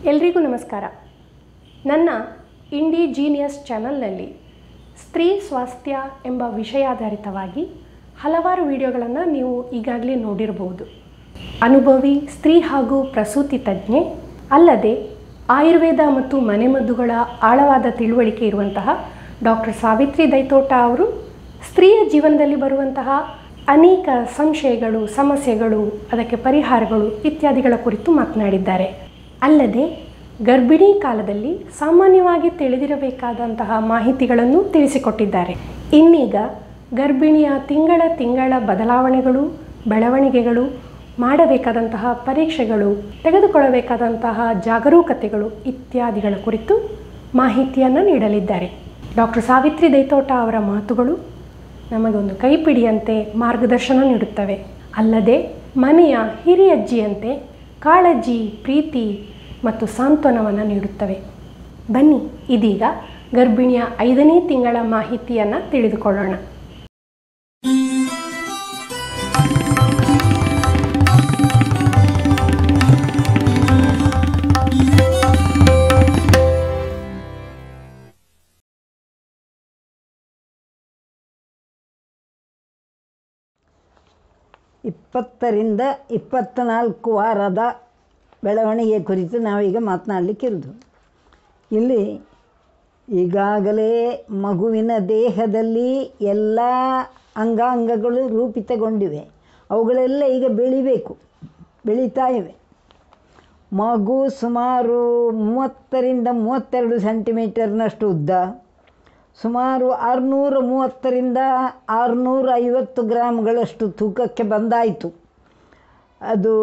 ಎಲ್ರಿಗೂ ನಮಸ್ಕಾರ. ನನ್ನ ಇಂಡಿಜೀನಿಯಸ್ ಚಾನಲ್ನಲ್ಲಿ ಸ್ತ್ರೀ ಸ್ವಾಸ್ಥ್ಯ ಎಂಬ ವಿಷಯಾಧಾರಿತವಾಗಿ ಹಲವಾರು ವಿಡಿಯೋಗಳನ್ನು ನೀವು ಈಗಾಗಲೇ ನೋಡಿರಬಹುದು. ಅನುಭವಿ ಸ್ತ್ರೀ ಹಾಗೂ ಪ್ರಸೂತಿ ತಜ್ಞೆ ಅಲ್ಲದೆ ಆಯುರ್ವೇದ ಮತ್ತು ಮನೆಮದ್ದುಗಳ ಆಳವಾದ ತಿಳುವಳಿಕೆ ಇರುವಂತಹ ಡಾಕ್ಟರ್ ಸಾವಿತ್ರಿ ದೈತೋಟ ಅವರು ಸ್ತ್ರೀಯ ಜೀವನದಲ್ಲಿ ಬರುವಂತಹ ಅನೇಕ ಸಂಶಯಗಳು, ಸಮಸ್ಯೆಗಳು, ಅದಕ್ಕೆ ಪರಿಹಾರಗಳು ಇತ್ಯಾದಿಗಳ ಕುರಿತು ಮಾತನಾಡಿದ್ದಾರೆ. ಅಲ್ಲದೆ ಗರ್ಭಿಣಿ ಕಾಲದಲ್ಲಿ ಸಾಮಾನ್ಯವಾಗಿ ತಿಳಿದಿರಬೇಕಾದಂತಹ ಮಾಹಿತಿಗಳನ್ನು ತಿಳಿಸಿಕೊಟ್ಟಿದ್ದಾರೆ. ಇನ್ನೀಗ ಗರ್ಭಿಣಿಯ ತಿಂಗಳ ಬದಲಾವಣೆಗಳು, ಬೆಳವಣಿಗೆಗಳು, ಮಾಡಬೇಕಾದಂತಹ ಪರೀಕ್ಷೆಗಳು, ತೆಗೆದುಕೊಳ್ಳಬೇಕಾದಂತಹ ಜಾಗರೂಕತೆಗಳು ಇತ್ಯಾದಿಗಳ ಕುರಿತು ಮಾಹಿತಿಯನ್ನು ನೀಡಲಿದ್ದಾರೆ. ಡಾಕ್ಟರ್ ಸಾವಿತ್ರಿ ದೈತೋಟ ಅವರ ಮಾತುಗಳು ನಮಗೊಂದು ಕೈಪಿಡಿಯಂತೆ ಮಾರ್ಗದರ್ಶನ ನೀಡುತ್ತವೆ. ಅಲ್ಲದೆ ಮನೆಯ ಹಿರಿಯಜ್ಜಿಯಂತೆ ಕಾಳಜಿ, ಪ್ರೀತಿ ಮತ್ತು ಸಾಂತ್ವನವನ್ನು ನೀಡುತ್ತವೆ. ಬನ್ನಿ ಇದೀಗ ಗರ್ಭಿಣಿಯ 5ನೇ ತಿಂಗಳ ಮಾಹಿತಿಯನ್ನು ತಿಳಿದುಕೊಳ್ಳೋಣ. ಇಪ್ಪತ್ತರಿಂದ 24 ವಾರದ ಬೆಳವಣಿಗೆ ಕುರಿತು ನಾವೀಗ ಮಾತನಾಡಲಿಕ್ಕಿರೋದು. ಇಲ್ಲಿ ಈಗಾಗಲೇ ಮಗುವಿನ ದೇಹದಲ್ಲಿ ಎಲ್ಲ ಅಂಗಾಂಗಗಳು ರೂಪಿತಗೊಂಡಿವೆ. ಅವುಗಳೆಲ್ಲ ಈಗ ಬೆಳೀತಾ ಇವೆ. ಮಗು ಸುಮಾರು 30ರಿಂದ 32 ಸೆಂಟಿಮೀಟರ್ನಷ್ಟು ಉದ್ದ, ಸುಮಾರು 630ರಿಂದ 650 ಗ್ರಾಮ್ಗಳಷ್ಟು ತೂಕಕ್ಕೆ ಬಂದಾಯಿತು. ಅದು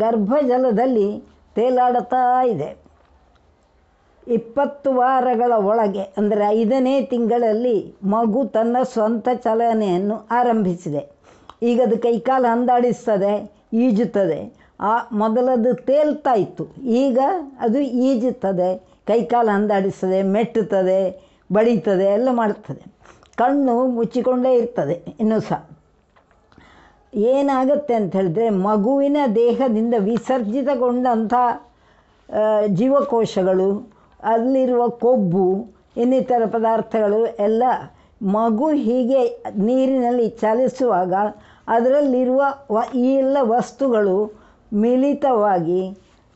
ಗರ್ಭಜಲದಲ್ಲಿ ತೇಲಾಡುತ್ತಾ ಇದೆ. 20 ವಾರಗಳ ಒಳಗೆ ಅಂದರೆ 5ನೇ ತಿಂಗಳಲ್ಲಿ ಮಗು ತನ್ನ ಸ್ವಂತ ಚಲನೆಯನ್ನು ಆರಂಭಿಸಿದೆ. ಈಗ ಅದು ಕೈಕಾಲು ಹಂದಾಡಿಸ್ತದೆ, ಈಜುತ್ತದೆ. ಮೊದಲದು ತೇಲ್ತಾ ಇತ್ತು, ಈಗ ಅದು ಈಜುತ್ತದೆ, ಕೈಕಾಲು ಹಂದಾಡಿಸ್ತದೆ, ಮೆಟ್ಟುತ್ತದೆ, ಬಡಿತದೆ, ಎಲ್ಲ ಮಾಡ್ತದೆ. ಕಣ್ಣು ಮುಚ್ಚಿಕೊಂಡೇ ಇರ್ತದೆ. ಇನ್ನೂ ಸಹ ಏನಾಗುತ್ತೆ ಅಂತ ಹೇಳಿದ್ರೆ, ಮಗುವಿನ ದೇಹದಿಂದ ವಿಸರ್ಜಿತಗೊಂಡಂಥ ಜೀವಕೋಶಗಳು, ಅಲ್ಲಿರುವ ಕೊಬ್ಬು, ಇನ್ನಿತರ ಪದಾರ್ಥಗಳು ಎಲ್ಲ ಮಗು ಹೀಗೆ ನೀರಿನಲ್ಲಿ ಚಲಿಸುವಾಗ ಅದರಲ್ಲಿರುವ ಈ ಎಲ್ಲ ವಸ್ತುಗಳು ಮಿಲಿತವಾಗಿ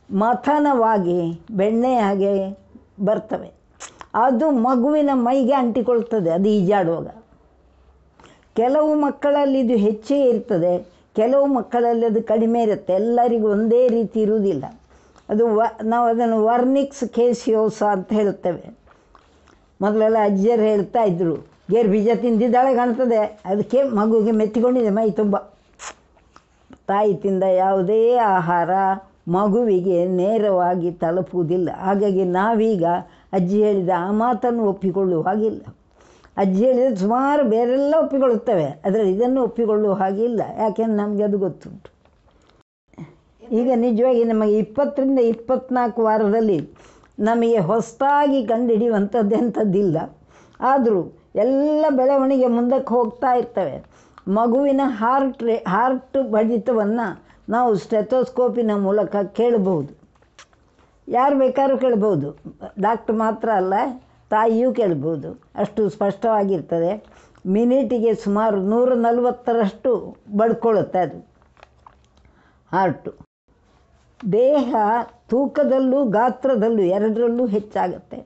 ಮಥನವಾಗಿ ಬೆಣ್ಣೆಯಾಗೆ ಬರ್ತವೆ. ಅದು ಮಗುವಿನ ಮೈಗೆ ಅಂಟಿಕೊಳ್ತದೆ ಅದು ಈಜಾಡುವಾಗ. ಕೆಲವು ಮಕ್ಕಳಲ್ಲಿ ಇದು ಹೆಚ್ಚಿಗೆ ಇರ್ತದೆ, ಕೆಲವು ಮಕ್ಕಳಲ್ಲಿ ಅದು ಕಡಿಮೆ ಇರುತ್ತೆ. ಎಲ್ಲರಿಗೂ ಒಂದೇ ರೀತಿ ಇರುವುದಿಲ್ಲ. ಅದು ನಾವು ಅದನ್ನು ವರ್ನಿಕ್ಸ್ ಕೇಸಿಯೋಸ ಅಂತ ಹೇಳ್ತೇವೆ. ಮೊದಲೆಲ್ಲ ಅಜ್ಜಿಯರು ಹೇಳ್ತಾ ಇದ್ದರು, ಗೇರು ಬೀಜ ತಿಂದಿದ್ದಾಳೆ ಕಾಣ್ತದೆ, ಅದಕ್ಕೆ ಮಗುವಿಗೆ ಮೆತ್ತಿಕೊಂಡಿದೆ ಮೈ ತುಂಬ. ತಾಯಿ ತಿಂದ ಯಾವುದೇ ಆಹಾರ ಮಗುವಿಗೆ ನೇರವಾಗಿ ತಲುಪುವುದಿಲ್ಲ. ಹಾಗಾಗಿ ನಾವೀಗ ಅಜ್ಜಿ ಹೇಳಿದ ಆ ಮಾತನ್ನು ಒಪ್ಪಿಕೊಳ್ಳುವ ಹಾಗಿಲ್ಲ. ಅಜ್ಜಿ ಹೇಳಿದರೆ ಸುಮಾರು ಬೇರೆಲ್ಲ ಒಪ್ಪಿಕೊಳ್ಳುತ್ತವೆ, ಆದರೆ ಇದನ್ನು ಒಪ್ಪಿಕೊಳ್ಳುವ ಹಾಗಿಲ್ಲ. ಯಾಕೆಂದ್ರೆ ನಮಗೆ ಅದು ಗೊತ್ತುಂಟು. ಈಗ ನಿಜವಾಗಿ ನಮಗೆ 20ರಿಂದ 24 ವಾರದಲ್ಲಿ ನಮಗೆ ಹೊಸದಾಗಿ ಕಂಡುಹಿಡಿಯುವಂಥದ್ದು ಎಂಥದ್ದಿಲ್ಲ. ಆದರೂ ಎಲ್ಲ ಬೆಳವಣಿಗೆ ಮುಂದಕ್ಕೆ ಹೋಗ್ತಾ ಇರ್ತವೆ. ಮಗುವಿನ ಹಾರ್ಟ್ ಬಡಿತವನ್ನು ನಾವು ಸ್ಟೆಥೋಸ್ಕೋಪಿನ ಮೂಲಕ ಕೇಳಬಹುದು. ಯಾರು ಬೇಕಾದ್ರೂ ಕೇಳ್ಬೋದು, ಡಾಕ್ಟ್ರ್ ಮಾತ್ರ ಅಲ್ಲ, ತಾಯಿಯೂ ಕೇಳ್ಬೋದು. ಅಷ್ಟು ಸ್ಪಷ್ಟವಾಗಿರ್ತದೆ. ಮಿನಿಟಿಗೆ ಸುಮಾರು 140ರಷ್ಟು ಬಡ್ಕೊಳ್ಳುತ್ತೆ ಅದು ಹಾರ್ಟು. ದೇಹ ತೂಕದಲ್ಲೂ ಗಾತ್ರದಲ್ಲೂ ಎರಡರಲ್ಲೂ ಹೆಚ್ಚಾಗುತ್ತೆ.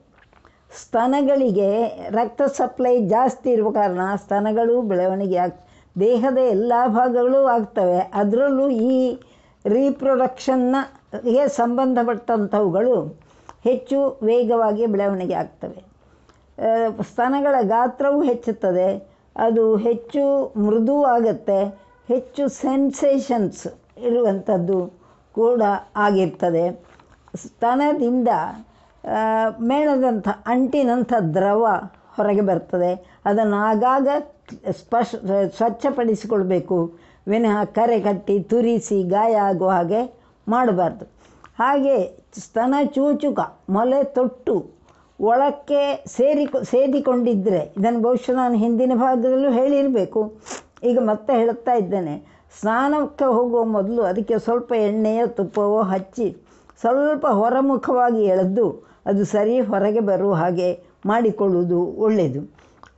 ಸ್ತನಗಳಿಗೆ ರಕ್ತ ಸಪ್ಲೈ ಜಾಸ್ತಿ ಇರುವ ಕಾರಣ ಸ್ತನಗಳು ಬೆಳವಣಿಗೆ ದೇಹದ ಎಲ್ಲ ಭಾಗಗಳೂ ಆಗ್ತವೆ. ಅದರಲ್ಲೂ ಈ ರೀಪ್ರೊಡಕ್ಷನ್ಗೆ ಸಂಬಂಧಪಟ್ಟಂಥವುಗಳು ಹೆಚ್ಚು ವೇಗವಾಗಿ ಬೆಳವಣಿಗೆ ಆಗ್ತವೆ. ಸ್ತನಗಳ ಗಾತ್ರವೂ ಹೆಚ್ಚುತ್ತದೆ, ಅದು ಹೆಚ್ಚು ಮೃದು ಆಗುತ್ತೆ, ಹೆಚ್ಚು ಸೆನ್ಸೇಷನ್ಸ್ ಇರುವಂಥದ್ದು ಕೂಡ ಆಗಿರ್ತದೆ. ಸ್ತನದಿಂದ ಮೇಣದಂಥ ಅಂಟಿನಂಥ ದ್ರವ ಹೊರಗೆ ಬರ್ತದೆ. ಅದನ್ನು ಆಗಾಗ ಸ್ವಚ್ಛಪಡಿಸಿಕೊಳ್ಬೇಕು, ವಿನಃ ಕರೆ ಕಟ್ಟಿ ತುರಿಸಿ ಗಾಯ ಆಗುವ ಹಾಗೆ ಮಾಡಬಾರ್ದು. ಹಾಗೆ ಸ್ತನ ಚೂಚುಕ ಮೊಲೆ ತೊಟ್ಟು ಒಳಕ್ಕೆ ಸೇರಿಕೊಂಡಿದ್ದರೆ, ಇದನ್ನು ಬಹುಶಃ ನಾನು ಹಿಂದಿನ ಭಾಗದಲ್ಲೂ ಹೇಳಿರಬೇಕು, ಈಗ ಮತ್ತೆ ಹೇಳ್ತಾ ಇದ್ದೇನೆ. ಸ್ನಾನಕ್ಕೆ ಹೋಗುವ ಮೊದಲು ಅದಕ್ಕೆ ಸ್ವಲ್ಪ ಎಣ್ಣೆಯೋ ತುಪ್ಪವೋ ಹಚ್ಚಿ ಸ್ವಲ್ಪ ಹೊರಮುಖವಾಗಿ ಎಳೆದು ಅದು ಸರಿ ಹೊರಗೆ ಬರುವ ಹಾಗೆ ಮಾಡಿಕೊಳ್ಳುವುದು ಒಳ್ಳೆಯದು.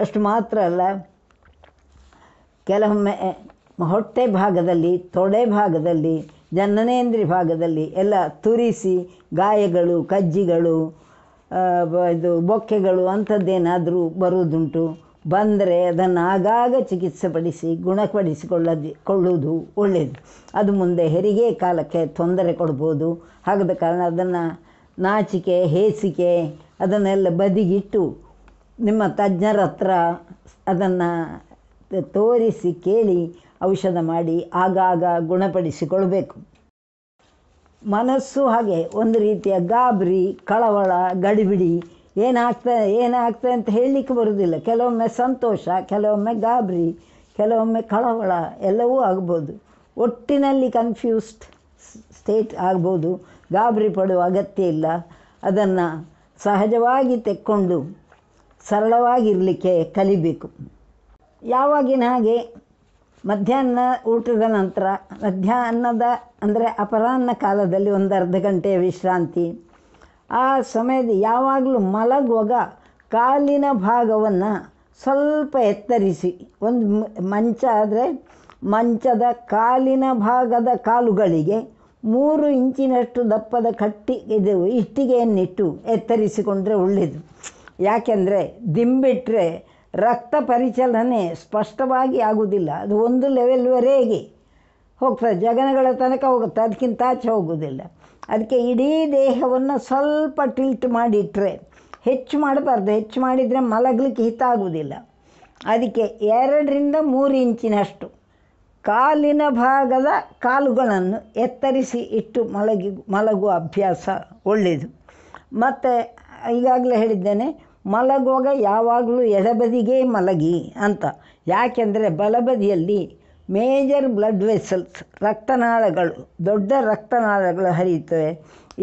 ಅಷ್ಟು ಮಾತ್ರ ಅಲ್ಲ, ಕೆಲವೊಮ್ಮೆ ಹೊಟ್ಟೆ ಭಾಗದಲ್ಲಿ, ತೊಡೆ ಭಾಗದಲ್ಲಿ, ಜನನೇಂದ್ರಿಯ ಭಾಗದಲ್ಲಿ ಎಲ್ಲ ತುರಿಸಿ ಗಾಯಗಳು, ಕಜ್ಜಿಗಳು, ಬೊಕ್ಕೆಗಳು ಅಂಥದ್ದೇನಾದರೂ ಬರುವುದುಂಟು. ಬಂದರೆ ಅದನ್ನು ಆಗಾಗ ಚಿಕಿತ್ಸೆ ಪಡಿಸಿ ಗುಣಪಡಿಸಿಕೊಳ್ಳುವುದು ಒಳ್ಳೆಯದು. ಅದು ಮುಂದೆ ಹೆರಿಗೆ ಕಾಲಕ್ಕೆ ತೊಂದರೆ ಕೊಡ್ಬೋದು. ಹಾಗದ ಕಾರಣ ಅದನ್ನು ನಾಚಿಕೆ, ಹೇಸಿಕೆ ಅದನ್ನೆಲ್ಲ ಬದಿಗಿಟ್ಟು ನಿಮ್ಮ ತಜ್ಞರ ಹತ್ರ ಅದನ್ನು ತೋರಿಸಿ ಕೇಳಿ ಔಷಧ ಮಾಡಿ ಆಗಾಗ ಗುಣಪಡಿಸಿಕೊಳ್ಬೇಕು. ಮನಸ್ಸು ಹಾಗೆ ಒಂದು ರೀತಿಯ ಗಾಬರಿ, ಕಳವಳ, ಗಡಿಬಿಡಿ, ಏನಾಗ್ತದೆ ಅಂತ ಹೇಳಲಿಕ್ಕೆ ಬರೋದಿಲ್ಲ. ಕೆಲವೊಮ್ಮೆ ಸಂತೋಷ, ಕೆಲವೊಮ್ಮೆ ಗಾಬರಿ, ಕೆಲವೊಮ್ಮೆ ಕಳವಳ ಎಲ್ಲವೂ ಆಗ್ಬೋದು. ಒಟ್ಟಿನಲ್ಲಿ ಕನ್ಫ್ಯೂಸ್ಡ್ ಸ್ಟೇಟ್ ಆಗ್ಬೋದು. ಗಾಬರಿ ಪಡುವ ಅಗತ್ಯ ಇಲ್ಲ. ಅದನ್ನು ಸಹಜವಾಗಿ ತೆಕ್ಕೊಂಡು ಸರಳವಾಗಿರಲಿಕ್ಕೆ ಕಲಿಬೇಕು. ಯಾವಾಗಿನ ಹಾಗೆ ಮಧ್ಯಾಹ್ನ ಊಟದ ನಂತರ, ಮಧ್ಯಾಹ್ನದ ಅಂದರೆ ಅಪರಾಹ್ನ ಕಾಲದಲ್ಲಿ ಒಂದು ಅರ್ಧ ಗಂಟೆಯ ವಿಶ್ರಾಂತಿ. ಆ ಸಮಯದ ಯಾವಾಗಲೂ ಮಲಗುವಾಗ ಕಾಲಿನ ಭಾಗವನ್ನು ಸ್ವಲ್ಪ ಎತ್ತರಿಸಿ, ಒಂದು ಮಂಚ ಆದರೆ ಮಂಚದ ಕಾಲಿನ ಭಾಗದ ಕಾಲುಗಳಿಗೆ 3 ಇಂಚಿನಷ್ಟು ದಪ್ಪದ ಇಷ್ಟಿಗೆಯನ್ನಿಟ್ಟು ಎತ್ತರಿಸಿಕೊಂಡ್ರೆ ಒಳ್ಳೆಯದು. ಯಾಕೆಂದರೆ ದಿಂಬಿಟ್ಟರೆ ರಕ್ತ ಪರಿಚಲನೆ ಸ್ಪಷ್ಟವಾಗಿ ಆಗುವುದಿಲ್ಲ. ಅದು ಒಂದು ಲೆವೆಲ್ವರೆಗೆ ಹೋಗ್ತದೆ, ಜಗನಗಳ ತನಕ ಹೋಗುತ್ತೆ, ಅದಕ್ಕಿಂತ ಆಚೆ ಹೋಗೋದಿಲ್ಲ. ಅದಕ್ಕೆ ಇಡೀ ದೇಹವನ್ನು ಸ್ವಲ್ಪ ಟಿಲ್ಟ್ ಮಾಡಿಟ್ರೆ, ಹೆಚ್ಚು ಮಾಡಬಾರ್ದು. ಹೆಚ್ಚು ಮಾಡಿದರೆ ಮಲಗಲಿಕ್ಕೆ ಹಿತ ಆಗುವುದಿಲ್ಲ. ಅದಕ್ಕೆ 2ರಿಂದ 3 ಇಂಚಿನಷ್ಟು ಕಾಲಿನ ಭಾಗದ ಕಾಲುಗಳನ್ನು ಎತ್ತರಿಸಿ ಇಟ್ಟು ಮಲಗುವ ಅಭ್ಯಾಸ ಒಳ್ಳೆಯದು. ಮತ್ತು ಈಗಾಗಲೇ ಹೇಳಿದ್ದೇನೆ, ಮಲಗುವಾಗ ಯಾವಾಗಲೂ ಎಡಬದಿಗೆ ಮಲಗಿ ಅಂತ. ಯಾಕೆಂದರೆ ಬಲಬದಿಯಲ್ಲಿ ಮೇಜರ್ ಬ್ಲಡ್ ವೆಸಲ್ಸ್, ರಕ್ತನಾಳಗಳು, ದೊಡ್ಡ ರಕ್ತನಾಳಗಳು ಹರಿಯುತ್ತವೆ.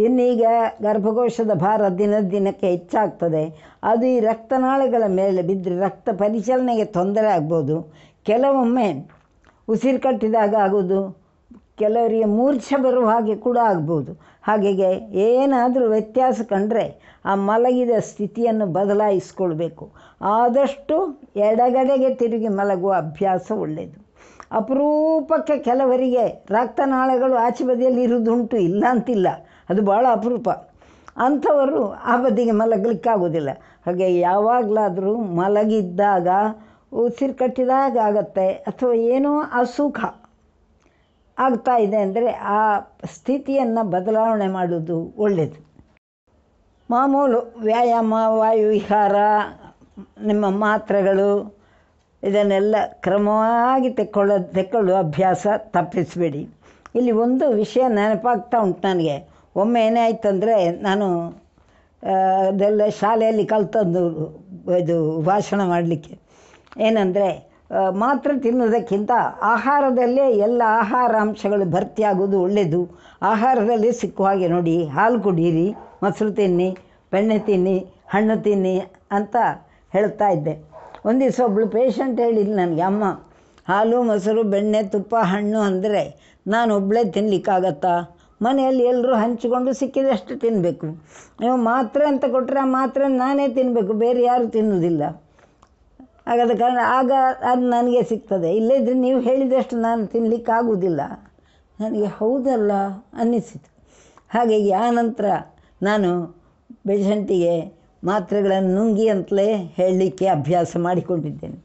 ಇನ್ನೀಗ ಗರ್ಭಕೋಶದ ಭಾರ ದಿನಕ್ಕೆ ಹೆಚ್ಚಾಗ್ತದೆ. ಅದು ಈ ರಕ್ತನಾಳಗಳ ಮೇಲೆ ಬಿದ್ದರೆ ರಕ್ತ ಪರಿಚಲನೆಗೆ ತೊಂದರೆ ಆಗ್ಬೋದು. ಕೆಲವೊಮ್ಮೆ ಉಸಿರು ಕಟ್ಟಿದಾಗ ಆಗೋದು, ಕೆಲವರಿಗೆ ಮೂರ್ಛೆ ಬರುವ ಹಾಗೆ ಕೂಡ ಆಗ್ಬೋದು. ಹಾಗೆಯೇ ಏನಾದರೂ ವ್ಯತ್ಯಾಸ ಕಂಡರೆ ಆ ಮಲಗಿದ ಸ್ಥಿತಿಯನ್ನು ಬದಲಾಯಿಸ್ಕೊಳ್ಬೇಕು. ಆದಷ್ಟು ಎಡಗಡೆಗೆ ತಿರುಗಿ ಮಲಗುವ ಅಭ್ಯಾಸ ಒಳ್ಳೆಯದು. ಅಪರೂಪಕ್ಕೆ ಕೆಲವರಿಗೆ ರಕ್ತನಾಳಗಳು ಆಚೆ ಬದಿಯಲ್ಲಿ ಇರುವುದುಂಟು, ಇಲ್ಲ ಅಂತಿಲ್ಲ, ಅದು ಭಾಳ ಅಪರೂಪ. ಅಂಥವರು ಆ ಬದಿಗೆ ಮಲಗಲಿಕ್ಕಾಗೋದಿಲ್ಲ. ಹಾಗೆ ಯಾವಾಗಲಾದರೂ ಮಲಗಿದ್ದಾಗ ಉಸಿರು ಕಟ್ಟಿದಾಗ ಆಗತ್ತೆ, ಅಥವಾ ಏನೋ ಅಸುಖ ಆಗ್ತಾ ಇದೆ ಅಂದರೆ ಆ ಸ್ಥಿತಿಯನ್ನು ಬದಲಾವಣೆ ಮಾಡೋದು ಒಳ್ಳೆಯದು. ಮಾಮೂಲು ವ್ಯಾಯಾಮ, ವಾಯುವಿಹಾರ, ನಿಮ್ಮ ಮಾತ್ರೆಗಳು ಇದನ್ನೆಲ್ಲ ಕ್ರಮವಾಗಿ ತೆಕ್ಕೊಳ್ಳುವ ಅಭ್ಯಾಸ ತಪ್ಪಿಸಬೇಡಿ. ಇಲ್ಲಿ ಒಂದು ವಿಷಯ ನೆನಪಾಗ್ತಾ ಉಂಟು ನನಗೆ. ಒಮ್ಮೆ ಏನೇ ಆಯ್ತಂದರೆ, ನಾನು ಅದೆಲ್ಲ ಶಾಲೆಯಲ್ಲಿ ಕಲ್ತದ್ದು ಇದು ಭಾಷಣ ಮಾಡಲಿಕ್ಕೆ. ಏನಂದರೆ, ಮಾತ್ರೆ ತಿನ್ನೋದಕ್ಕಿಂತ ಆಹಾರದಲ್ಲೇ ಎಲ್ಲ ಆಹಾರಾಂಶಗಳು ಭರ್ತಿಯಾಗೋದು ಒಳ್ಳೆಯದು. ಆಹಾರದಲ್ಲಿ ಸಿಕ್ಕುವ ಹಾಗೆ ನೋಡಿ, ಹಾಲು ಕುಡೀರಿ, ಮೊಸರು ತಿನ್ನಿ, ಬೆಣ್ಣೆ ತಿನ್ನಿ, ಹಣ್ಣು ತಿನ್ನಿ ಅಂತ ಹೇಳ್ತಾ ಇದ್ದೆ. ಒಂದು ದಿವಸ ಒಬ್ಬಳು ಪೇಷಂಟ್ ಹೇಳಿದ್ಲು ನನಗೆ, ಅಮ್ಮ ಹಾಲು ಮೊಸರು ಬೆಣ್ಣೆ ತುಪ್ಪ ಹಣ್ಣು ಅಂದರೆ ನಾನು ಒಬ್ಬಳೇ ತಿನ್ನಲಿಕ್ಕಾಗತ್ತಾ? ಮನೆಯಲ್ಲಿ ಎಲ್ಲರೂ ಹಂಚಿಕೊಂಡು ಸಿಕ್ಕಿದಷ್ಟು ತಿನ್ನಬೇಕು. ನೀವು ಮಾತ್ರೆ ಅಂತ ಕೊಟ್ಟರೆ ಆ ಮಾತ್ರೆ ನಾನೇ ತಿನ್ನಬೇಕು, ಬೇರೆ ಯಾರು ತಿನ್ನೋದಿಲ್ಲ. ಹಾಗಾದ ಕಾರಣ ಆಗ ಅದು ನನಗೆ ಸಿಗ್ತದೆ. ಇಲ್ಲದಿದ್ದರೆ ನೀವು ಹೇಳಿದಷ್ಟು ನಾನು ತಿನ್ನಲಿಕ್ಕಾಗೋದಿಲ್ಲ. ನನಗೆ ಹೌದಲ್ಲ ಅನ್ನಿಸಿತು. ಹಾಗಾಗಿ ಆನಂತರ ನಾನು ಪೇಷಂಟಿಗೆ ಮಾತ್ರೆಗಳನ್ನು ನುಂಗಿ ಅಂತಲೇ ಹೇಳಲಿಕ್ಕೆ ಅಭ್ಯಾಸ ಮಾಡಿಕೊಂಡಿದ್ದೇನೆ.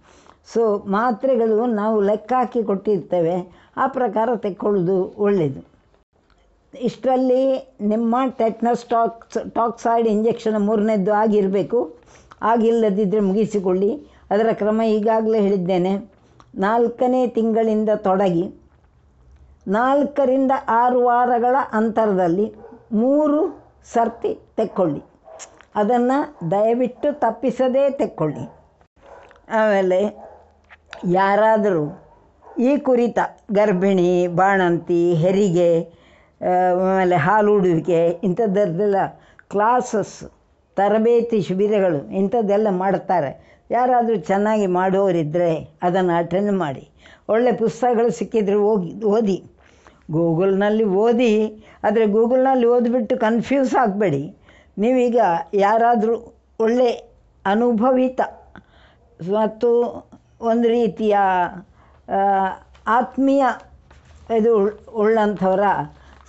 ಸೊ ಮಾತ್ರೆಗಳು ನಾವು ಲೆಕ್ಕ ಹಾಕಿ ಕೊಟ್ಟಿರ್ತೇವೆ, ಆ ಪ್ರಕಾರ ತೆಕ್ಕೊಳ್ಳೋದು ಒಳ್ಳೆಯದು. ಇಷ್ಟರಲ್ಲಿ ನಿಮ್ಮ ಟೆಟ್ನಸ್ ಟಾಕ್ಸಾಯ್ಡ್ ಇಂಜೆಕ್ಷನ್ 3ನೇದ್ದು ಆಗಿರಬೇಕು. ಆಗಿಲ್ಲದಿದ್ದರೆ ಮುಗಿಸಿಕೊಳ್ಳಿ. ಅದರ ಕ್ರಮ ಈಗಾಗಲೇ ಹೇಳಿದ್ದೇನೆ. 4ನೇ ತಿಂಗಳಿಂದ ತೊಡಗಿ 4ರಿಂದ 6 ವಾರಗಳ ಅಂತರದಲ್ಲಿ 3 ಸರ್ತಿ ತೆಕ್ಕೊಳ್ಳಿ. ಅದನ್ನು ದಯವಿಟ್ಟು ತಪ್ಪಿಸದೇ ತೆಕ್ಕೊಳ್ಳಿ. ಆಮೇಲೆ ಯಾರಾದರೂ ಈ ಕುರಿತ ಗರ್ಭಿಣಿ, ಬಾಣಂತಿ, ಹೆರಿಗೆ, ಆಮೇಲೆ ಹಾಲೂಡುವಿಕೆ ಇಂಥದ್ದೆಲ್ಲ ಕ್ಲಾಸಸ್, ತರಬೇತಿ ಶಿಬಿರಗಳು ಇಂಥದ್ದೆಲ್ಲ ಮಾಡ್ತಾರೆ. ಯಾರಾದರೂ ಚೆನ್ನಾಗಿ ಮಾಡೋರಿದ್ದರೆ ಅದನ್ನು ಅಟೆಂಡ್ ಮಾಡಿ. ಒಳ್ಳೆ ಪುಸ್ತಕಗಳು ಸಿಕ್ಕಿದ್ರೆ ಓದಿ. ಗೂಗಲ್ನಲ್ಲಿ ಓದಿ, ಆದರೆ ಗೂಗಲ್ನಲ್ಲಿ ಓದಿಬಿಟ್ಟು ಕನ್ಫ್ಯೂಸ್ ಆಗಬೇಡಿ. ನೀವೀಗ ಯಾರಾದರೂ ಒಳ್ಳೆ ಅನುಭವಿತ ಮತ್ತು ಒಂದು ರೀತಿಯ ಆತ್ಮೀಯ ಇದು ಉಳ್ಳಂಥವರ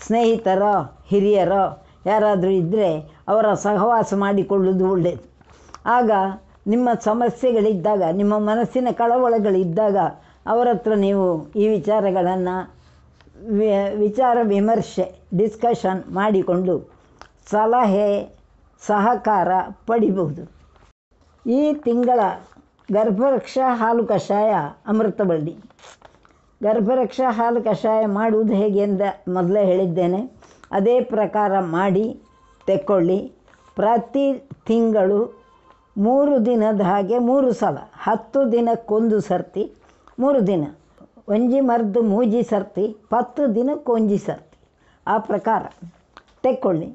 ಸ್ನೇಹಿತರೋ ಹಿರಿಯರೋ ಯಾರಾದರೂ ಇದ್ದರೆ ಅವರ ಸಹವಾಸ ಮಾಡಿಕೊಳ್ಳುವುದು ಒಳ್ಳೆಯದು. ಆಗ ನಿಮ್ಮ ಸಮಸ್ಯೆಗಳಿದ್ದಾಗ, ನಿಮ್ಮ ಮನಸ್ಸಿನ ಕಳವಳಗಳಿದ್ದಾಗ ಅವರ ಹತ್ರ ನೀವು ಈ ವಿಚಾರಗಳನ್ನು ವಿಚಾರ ವಿಮರ್ಶೆ ಡಿಸ್ಕಷನ್ ಮಾಡಿಕೊಂಡು ಸಲಹೆ ಸಹಕಾರ ಪಡಿಬಹುದು. ಈ ತಿಂಗಳ ಗರ್ಭರಕ್ಷ ಹಾಲು ಕಷಾಯ ಅಮೃತಬಳ್ಳಿ. ಗರ್ಭರಕ್ಷ ಹಾಲು ಕಷಾಯ ಮಾಡುವುದು ಹೇಗೆ ಅಂತ ಮೊದಲೇ ಹೇಳಿದ್ದೇನೆ. ಅದೇ ಪ್ರಕಾರ ಮಾಡಿ ತೆಕ್ಕೊಳ್ಳಿ. ಪ್ರತಿ ತಿಂಗಳು 3 ದಿನದ ಹಾಗೆ 3 ಸಲ, 10 ದಿನಕ್ಕೊಂದು ಸರ್ತಿ, 3 ದಿನ ಒಂಜಿ ಮರ್ದು ಮೂಜಿ ಸರ್ತಿ, 10 ದಿನಕ್ಕೊಂಜಿ ಸರ್ತಿ, ಆ ಪ್ರಕಾರ ತೆಕ್ಕೊಳ್ಳಿ.